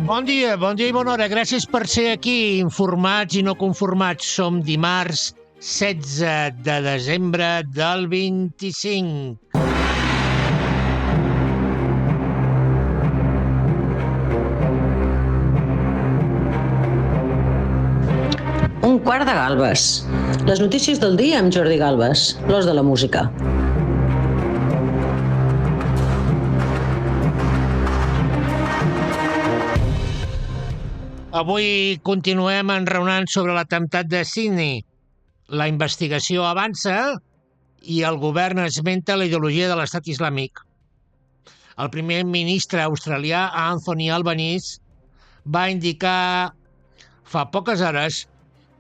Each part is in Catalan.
Bon dia i bona hora. Gràcies per ser aquí, informats i no conformats. Som dimarts 16 de desembre del 25. Un quart de Galbes. Les notícies del dia amb Jordi Galbes, l'os de la música. Avui continuem enraonant sobre l'atemptat de Sydney. La investigació avança i el govern esmenta la ideologia de l'estat islàmic. El primer ministre australià, Anthony Albanese, va indicar fa poques hores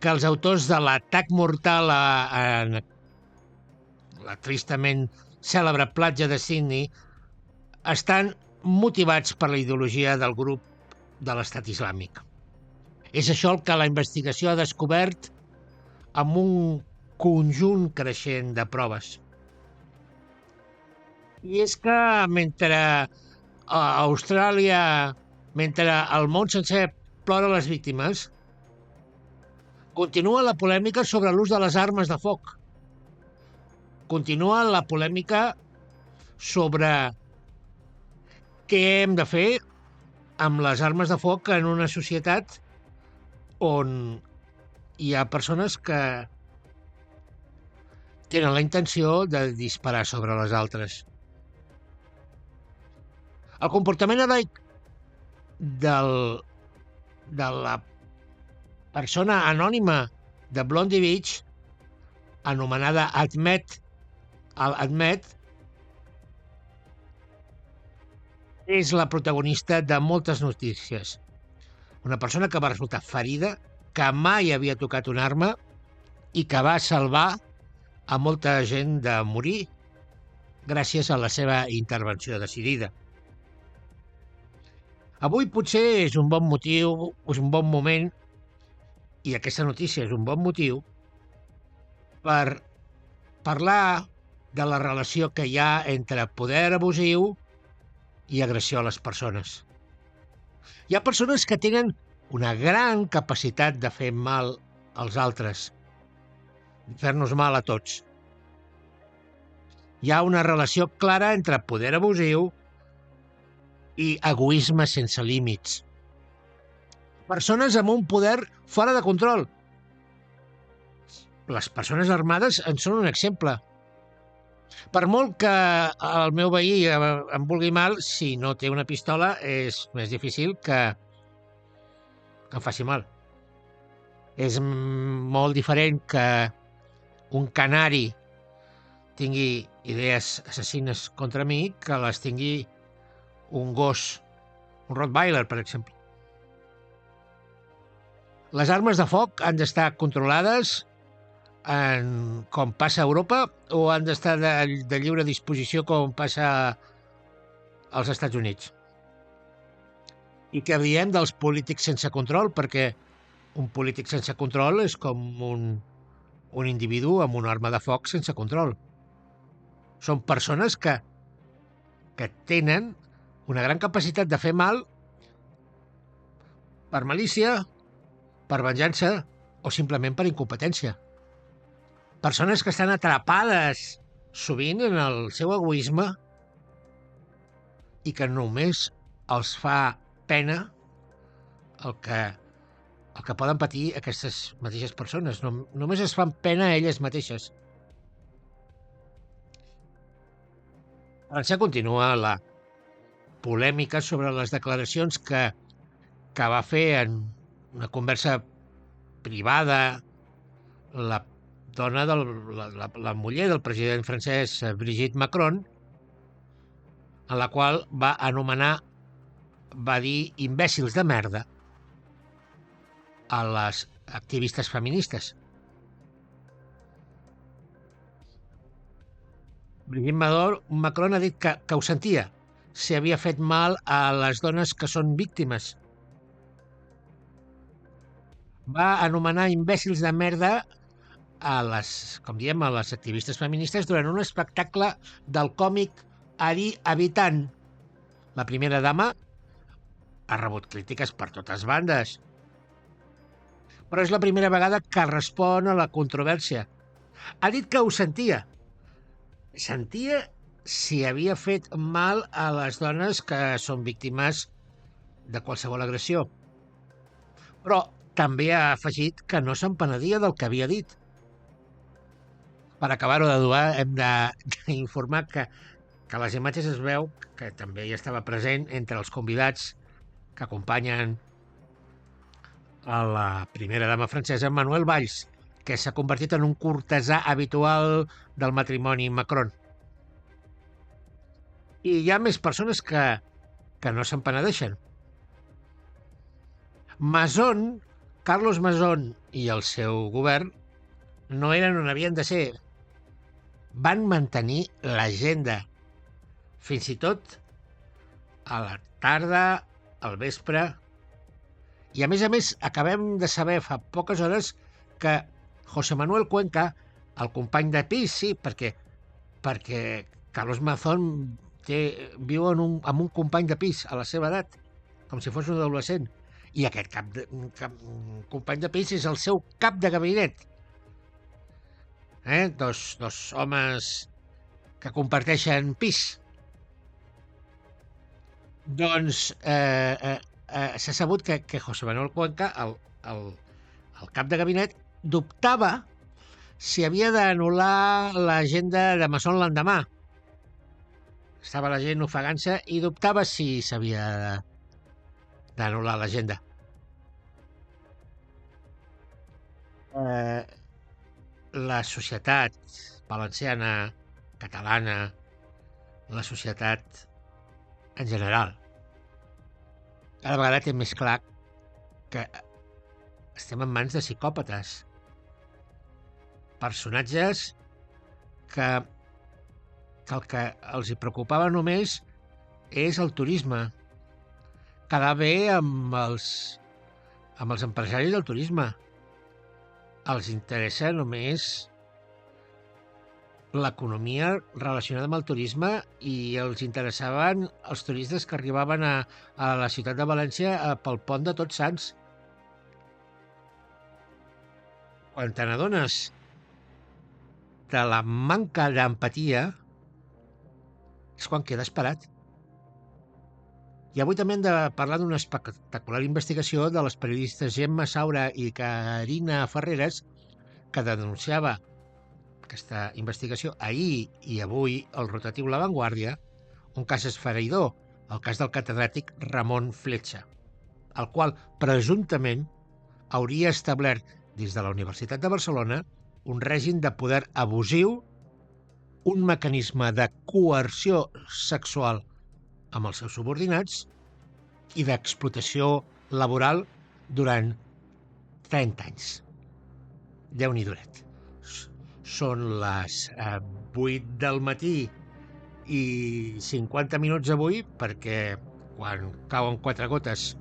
que els autors de l'atac mortal en la tristament cèlebre platja de Sydney estan motivats per la ideologia del grup de l'estat islàmic. És això el que la investigació ha descobert amb un conjunt creixent de proves. I és que mentre a Austràlia, mentre el món sencer plora les víctimes, continua la polèmica sobre l'ús de les armes de foc. Continua la polèmica sobre què hem de fer amb les armes de foc en una societat on hi ha persones que tenen la intenció de disparar sobre les altres. El comportament heroic de la persona anònima de Blondie Beach, anomenada Ahmed Al-Ahmed, és la protagonista de moltes notícies. Una persona que va resultar ferida, que mai havia tocat una arma i que va salvar a molta gent de morir gràcies a la seva intervenció decidida. Avui potser és un bon motiu, és un bon moment, i aquesta notícia és un bon motiu per parlar de la relació que hi ha entre poder abusiu i agressió a les persones. Hi ha persones que tenen una gran capacitat de fer mal als altres, de fer-nos mal a tots. Hi ha una relació clara entre poder abusiu i egoisme sense límits. Persones amb un poder fora de control. Les persones armades en són un exemple. Per molt que el meu veí em vulgui mal, si no té una pistola és més difícil que em faci mal. És molt diferent que un canari tingui idees assassines contra mi que les tingui un gos, un Rottweiler, per exemple. Les armes de foc han d'estar controlades com passa a Europa o han d'estar de lliure disposició com passa als Estats Units? I què diem dels polítics sense control? Perquè un polític sense control és com un individu amb una arma de foc sense control. Són persones que tenen una gran capacitat de fer mal per malícia, per venjança o simplement per incompetència. Persones que estan atrapades sovint en el seu egoisme i que només els fa pena el que poden patir aquestes mateixes persones. Només es fan pena a elles mateixes. A França continua la polèmica sobre les declaracions que va fer en una conversa privada la dona la muller del president francès Brigitte Macron, en la qual va dir imbècils de merda a les activistes feministes. Brigitte Macron ha dit que ho sentia, si havia fet mal a les dones que són víctimes. Va anomenar imbècils de merda a les activistes feministes durant un espectacle del còmic Ari Habitant. La primera dama ha rebut crítiques per totes bandes. Però és la primera vegada que respon a la controvèrsia. Ha dit que ho sentia. Sentia si havia fet mal a les dones que són víctimes de qualsevol agressió. Però també ha afegit que no se'n penedia del que havia dit. Per acabar-ho de dur, hem d'informar que a les imatges es veu que també hi estava present entre els convidats que acompanyen a la primera dama francesa, Manuel Valls, que s'ha convertit en un cortesà habitual del matrimoni Macron. I hi ha més persones que no se'n penedeixen. Mazón, Carlos Mazón i el seu govern no eren on havien de ser. Van mantenir l'agenda. Fins i tot a la tarda, al vespre. I a més, acabem de saber fa poques hores que José Manuel Cuenca, el company de pis, sí, perquè Carlos Mazón viu amb un company de pis a la seva edat, com si fos un adolescent. I aquest company de pis és el seu cap de gabinet. Dos homes que comparteixen pis. Doncs s'ha sabut que José Manuel Cuenca, el cap de gabinet, dubtava si havia d'anul·lar l'agenda de Mazón l'endemà. Estava la gent ofegant-se i dubtava si s'havia d'anul·lar l'agenda. La societat valenciana, catalana, la societat en general, cada vegada té més clar que estem en mans de psicòpates. Personatges que el que els hi preocupava només és el turisme. Quedar bé amb els empresaris del turisme. Els interessa només l'economia relacionada amb el turisme i els interessaven els turistes que arribaven a la ciutat de València pel pont de Tots Sants. Quan te n'adones de la manca d'empatia és quan quedes parat. I avui també hem de parlar d'una espectacular investigació de les periodistes Gemma Saura i Carina Ferreres, que denunciava aquesta investigació ahir i avui al rotatiu La Vanguardia, un cas esfereïdor, el cas del catedràtic Ramon Fletxa, el qual presumptament hauria establert des de la Universitat de Barcelona un règim de poder abusiu, un mecanisme de coerció sexual amb els seus subordinats i d'explotació laboral durant 30 anys. Déu-n'hi-do. Són les 8 del matí i 50 minuts avui, perquè quan cauen 4 gotes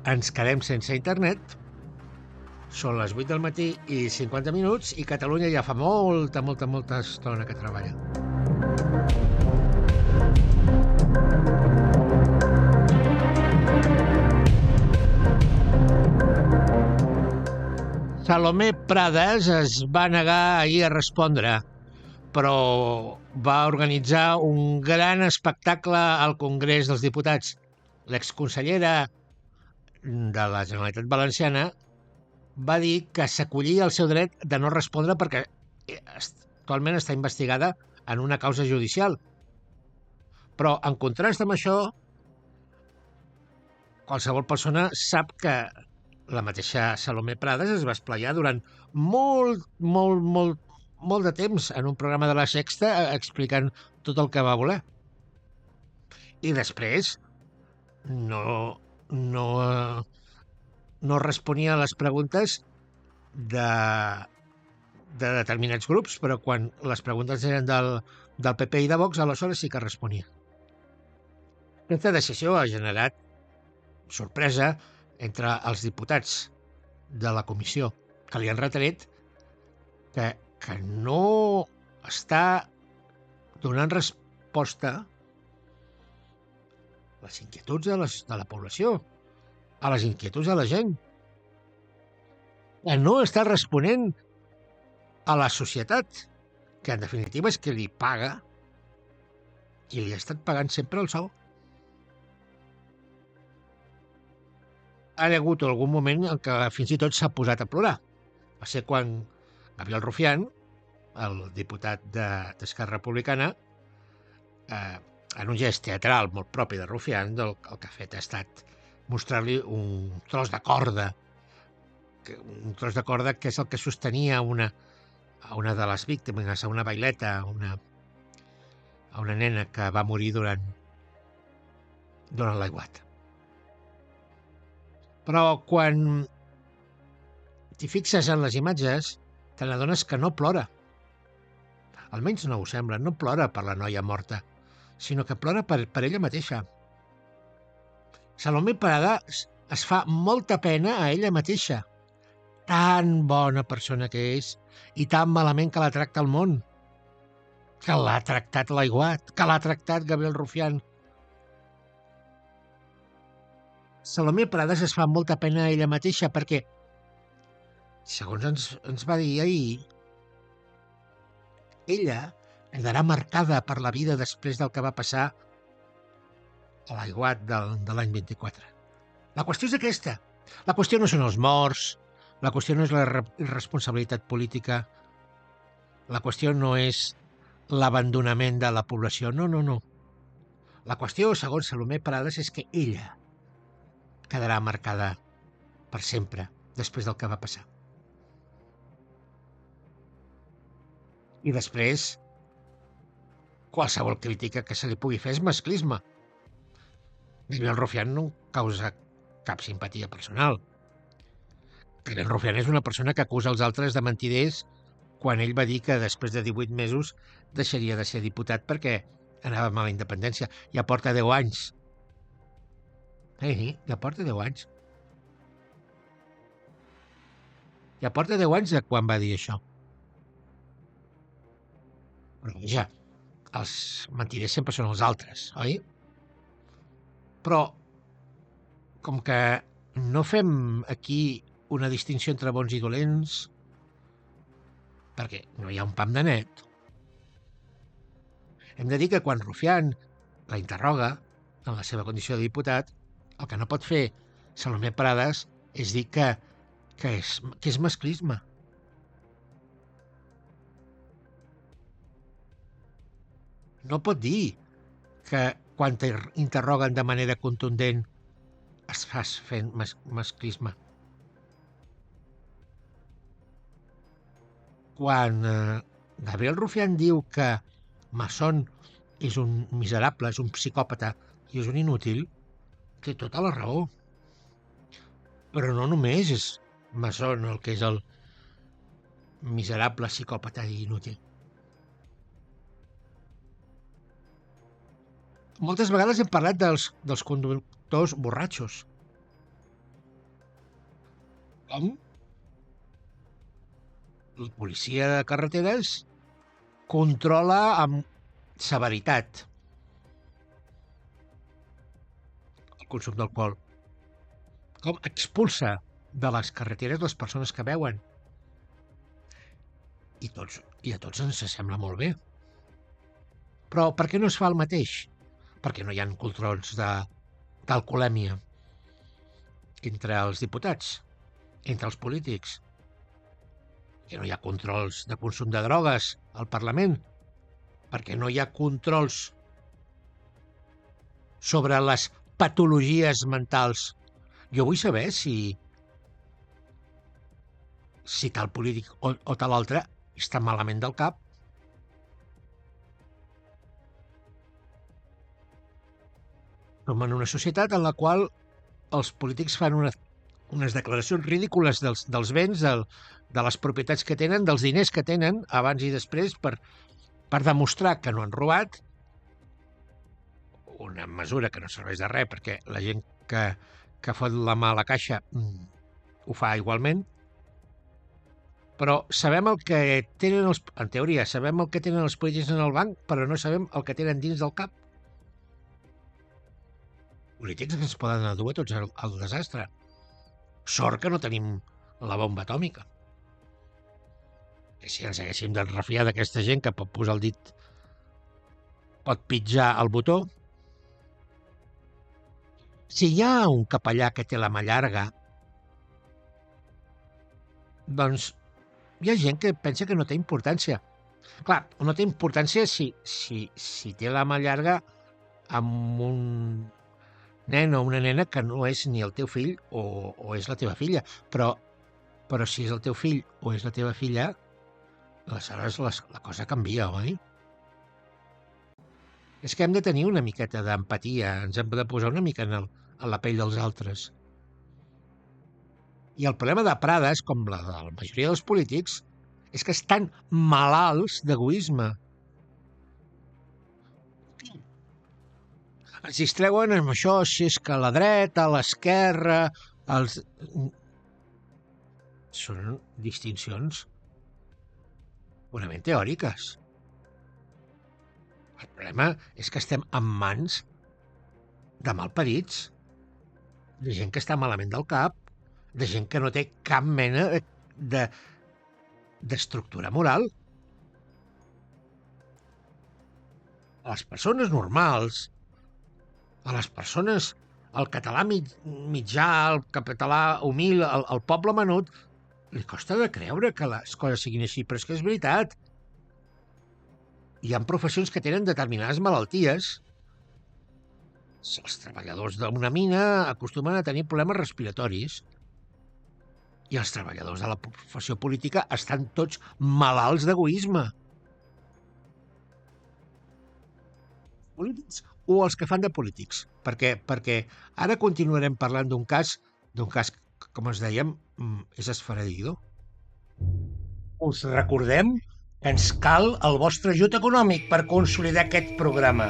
ens quedem sense internet. Són les 8 del matí i 50 minuts i Catalunya ja fa molta estona que treballa. Salomé Prades es va negar ahir a respondre, però va organitzar un gran espectacle al Congrés dels Diputats. L'exconsellera de la Generalitat Valenciana va dir que s'acollia al seu dret de no respondre perquè actualment està investigada en una causa judicial. Però, en contrast amb això, qualsevol persona sap que la mateixa Salomé Prades es va esplaiar durant molt de temps en un programa de La Sexta explicant tot el que va voler. I després no responia a les preguntes de determinats grups, però quan les preguntes eren del PP i de Vox, aleshores sí que responia. Aquesta decisió ha generat sorpresa entre els diputats de la comissió, que li han retret que no està donant resposta les inquietuds de la població, a les inquietuds de la gent, que no està responent a la societat, que en definitiva és que li paga i li ha estat pagant sempre el sou. Ha hagut algun moment en què fins i tot s'ha posat a plorar. Va ser quan Gabriel Rufián, el diputat d'Esquerra Republicana, en un gest teatral molt propi de Rufián, el que ha fet ha estat mostrar-li un tros de corda, que és el que sostenia a una de les víctimes, a una baileta, a una nena que va morir durant l'aiguat. Però quan t'hi fixes en les imatges, te n'adones que no plora. Almenys no ho sembla, no plora per la noia morta, sinó que plora per ella mateixa. Salomé Parada es fa molta pena a ella mateixa. Tan bona persona que és i tan malament que l'ha tractat el món, que l'ha tractat l'aiguat, que l'ha tractat Gabriel Rufián. Salomé Parades es fa molta pena a ella mateixa perquè, segons ens va dir ahir, ella quedarà marcada per la vida després del que va passar a l'aiguat de l'any 24. La qüestió és aquesta. La qüestió no són els morts, la qüestió no és la irresponsabilitat política, la qüestió no és l'abandonament de la població, no. La qüestió, segons Salomé Parades, és que ella quedarà marcada per sempre després del que va passar. I després, qualsevol crítica que se li pugui fer és masclisme. Gabriel Rufián no causa cap simpatia personal. Gabriel Rufián és una persona que acusa els altres de mentiders quan ell va dir que després de 18 mesos deixaria de ser diputat perquè anàvem a la independència. Ja porta 10 anys. Ja porta 10 anys. Ja porta 10 anys de quan va dir això. Però vaja, els mentiders sempre són els altres, oi? Però, com que no fem aquí una distinció entre bons i dolents, perquè no hi ha un pam de net, hem de dir que quan Rufián la interroga en la seva condició de diputat, el que no pot fer Salomé Parades és dir que és masclisme. No pot dir que quan t'interroguen de manera contundent es fas fent masclisme. Quan Gabriel Rufián diu que Masson és un miserable, és un psicòpata i és un inútil, té tota la raó. Però no només és Masson el que és el miserable, psicòpata i inútil. Moltes vegades hem parlat dels conductors borratxos. Com? La policia de carreteres controla amb severitat el consum d'alcohol. Com expulsa de les carreteres les persones que beuen. I a tots ens sembla molt bé. Però per què no es fa el mateix? Perquè no hi ha controls d'alcoholèmia entre els diputats, entre els polítics, que no hi ha controls de consum de drogues al Parlament, perquè no hi ha controls sobre les patologies mentals. Jo vull saber si tal polític o tal altre està malament del cap. Som en una societat en la qual els polítics fan unes declaracions ridícules dels béns, de les propietats que tenen, dels diners que tenen, abans i després, per demostrar que no han robat, una mesura que no serveix de res, perquè la gent que fot la mà a la caixa ho fa igualment, però sabem el que tenen en teoria, sabem el que tenen els polítics en el banc, però no sabem el que tenen dins del cap. polítics que ens poden dur a tots al desastre. Sort que no tenim la bomba atòmica. Que si ens haguéssim de refiar d'aquesta gent que pot posar el dit, pot pitjar el botó. Si hi ha un capellà que té la mà llarga, doncs hi ha gent que pensa que no té importància. Clar, no té importància si té la mà llarga amb un nen o una nena que no és ni el teu fill o és la teva filla. Però si és el teu fill o és la teva filla, aleshores la cosa canvia, oi? És que hem de tenir una miqueta d'empatia, ens hem de posar una mica en la pell dels altres. I el problema de Prades, com la de la majoria dels polítics, és que estan malalts d'egoisme. Ens distreuen amb això, si és que la dreta, l'esquerra, els... Són distincions purament teòriques. El problema és que estem en mans de malparits, de gent que està malament del cap, de gent que no té cap mena d'estructura moral. A les persones normals, a les persones, el català mitjà, el català humil, el poble menut, li costa de creure que les coses siguin així, però és que és veritat. Hi ha professions que tenen determinades malalties. Els treballadors d'una mina acostumen a tenir problemes respiratoris i els treballadors de la professió política estan tots malalts d'egoisme. Polítics o els que fan de polítics. Perquè ara continuarem parlant d'un cas que, com ens dèiem, és esfereïdor. Us recordem que ens cal el vostre ajut econòmic per consolidar aquest programa.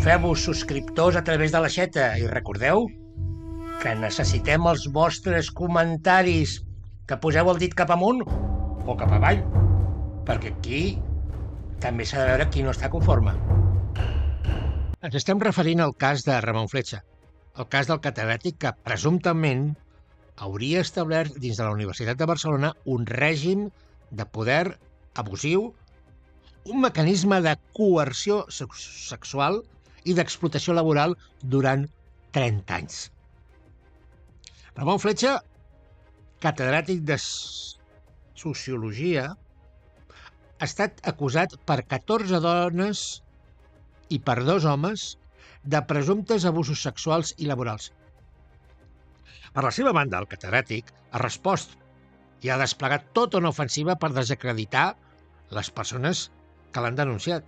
Feu-vos subscriptors a través de l'aixeta i recordeu que necessitem els vostres comentaris, que poseu el dit cap amunt o cap avall, perquè aquí també s'ha de veure qui no està conforme. Ens estem referint al cas de Ramon Fletxa, el cas del catedràtic que presumptament hauria establert dins de la Universitat de Barcelona un règim de poder abusiu, un mecanisme de coerció sexual i d'explotació laboral durant 30 anys. Ramon Fletxa, catedràtic de Sociologia, ha estat acusat per 14 dones i per 2 homes de presumptes abusos sexuals i laborals. Per la seva banda, el catedràtic ha respost i ha desplegat tota una ofensiva per desacreditar les persones que l'han denunciat.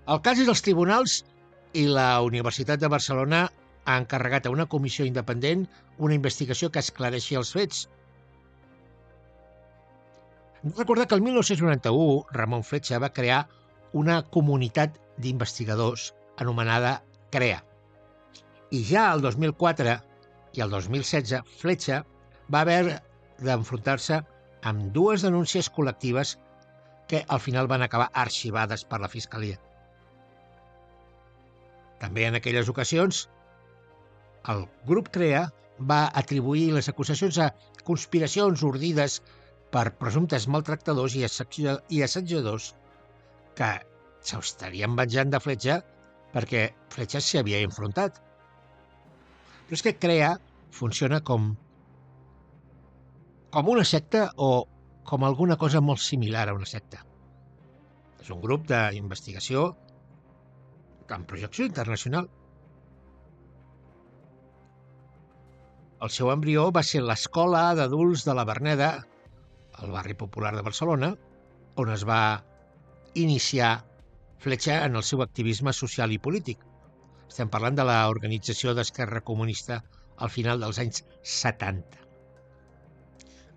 El cas és als tribunals i la Universitat de Barcelona ha encarregat a una comissió independent una investigació que esclareixi els fets. Recordar que el 1991 Ramon Fletxa va crear una comunitat d'investigadors anomenada CREA. I ja el 2004 i el 2016 Fletxa va haver d'enfrontar-se amb 2 denúncies col·lectives que al final van acabar arxivades per la Fiscalia. També en aquelles ocasions el grup CREA va atribuir les acusacions a conspiracions ordides per presumptes maltractadors i assetjadors que s'estarien venjant de Fletxa perquè Fletxa s'hi havia enfrontat. Però és que CREA funciona com una secta o com alguna cosa molt similar a una secta. És un grup d'investigació amb projecció internacional. El seu embrió va ser l'Escola d'Adults de la Verneda, al barri popular de Barcelona, on es va iniciar Fletxa en el seu activisme social i polític. Estem parlant de l'organització d'Esquerra Comunista al final dels anys 70.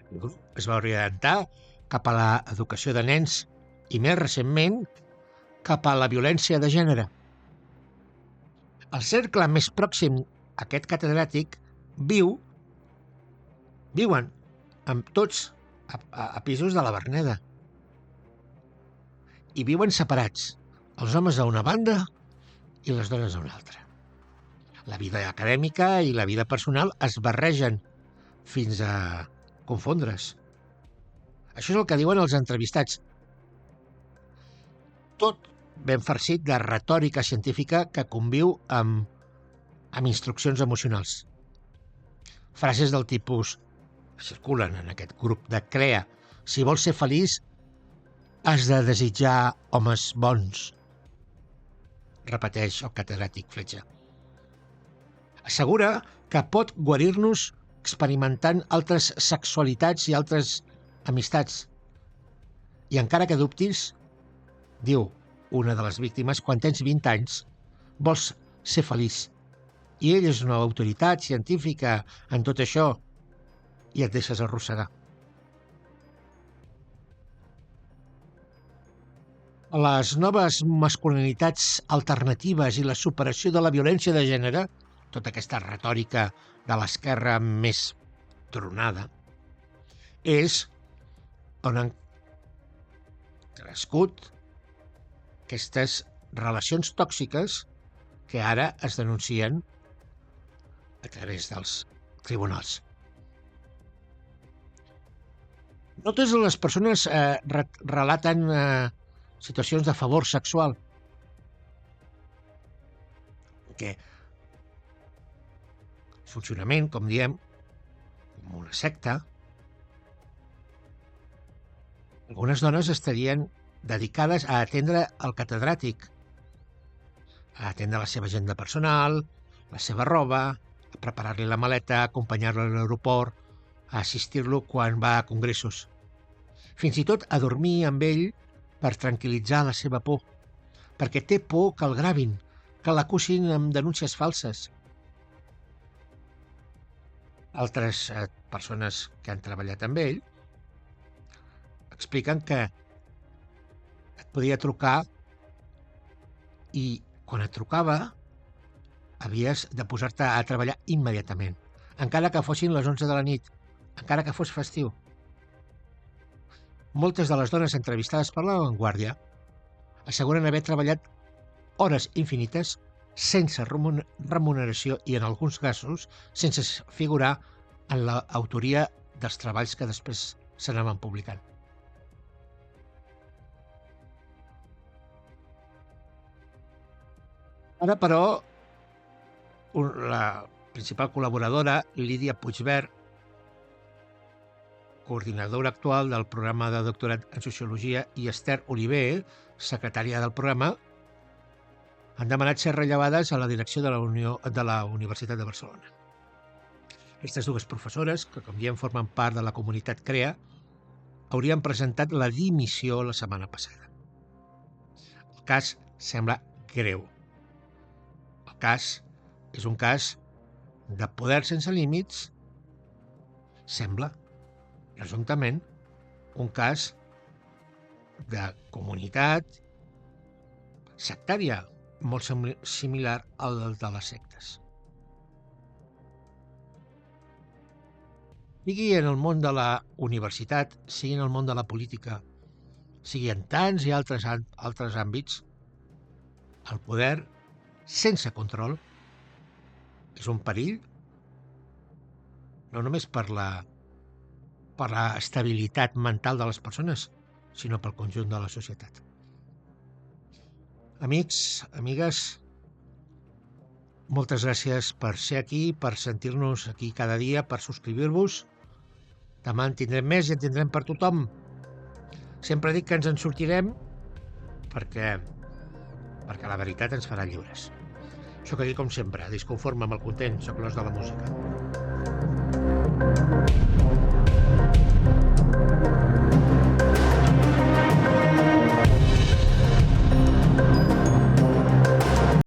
El grup es va orientar cap a l'educació de nens i, més recentment, cap a la violència de gènere. El cercle més pròxim a aquest catedràtic viuen amb tots a pisos de la Verneda. I viuen separats. els homes a una banda i les dones a una altra. La vida acadèmica i la vida personal es barregen fins a confondre's. Això és el que diuen els entrevistats. Tot ben farcit de retòrica científica que conviu amb instruccions emocionals. Frases del tipus circulen en aquest grup de CREA. Si vols ser feliç, has de desitjar homes bons, repeteix el catedràtic Fletcher. Assegura que pot guarir-nos experimentant altres sexualitats i altres amistats. I encara que dubtis, diu una de les víctimes, quan tens 20 anys, vols ser feliç. I ell és una autoritat científica en tot això i et deixes arrossegar. Les noves masculinitats alternatives i la superació de la violència de gènere, tota aquesta retòrica de l'esquerra més tronada, és on han crescut aquestes relacions tòxiques que ara es denuncien a través dels tribunals. No totes les persones relaten situacions de favor sexual, que funcionament, com diem, com una secta, algunes dones estarien dedicades a atendre el catedràtic, a atendre la seva agenda personal, la seva roba, a preparar-li la maleta, a acompanyar-lo a l'aeroport, a assistir-lo quan va a congressos. Fins i tot a dormir amb ell per tranquil·litzar la seva por, perquè té por que el gravin, que l'acusin amb denúncies falses. Altres persones que han treballat amb ell expliquen que et podia trucar i quan et trucava havies de posar-te a treballar immediatament, encara que fossin les 11 de la nit, encara que fos festiu. Moltes de les dones entrevistades per La Vanguardia asseguren haver treballat hores infinites sense remuneració i, en alguns casos, sense figurar en l'autoria dels treballs que després s'anaven publicant. Ara, però, la principal col·laboradora, Lídia Puigvert, coordinadora actual del programa de doctorat en Sociologia, i Esther Oliver, secretària del programa, han demanat ser rellevades a la direcció de la Universitat de Barcelona. Aquestes dues professores, que com diem formen part de la comunitat CREA, haurien presentat la dimissió la setmana passada. El cas sembla greu. El cas és un cas de poder sense límits, sembla, presumptament, un cas de comunitat sectària, molt similar al de les sectes. Sigui en el món de la universitat, sigui en el món de la política, sigui en tants i altres àmbits, el poder sense control és un perill no només per la estabilitat mental de les persones, sinó pel conjunt de la societat. Amics, amigues, moltes gràcies per ser aquí, per sentir-nos aquí cada dia, per subscriure-vos. Demà en tindrem més i en tindrem per tothom. Sempre dic que ens en sortirem perquè la veritat ens farà lliures. Soc aquí com sempre, disconforme amb el content, soc l'os de la música.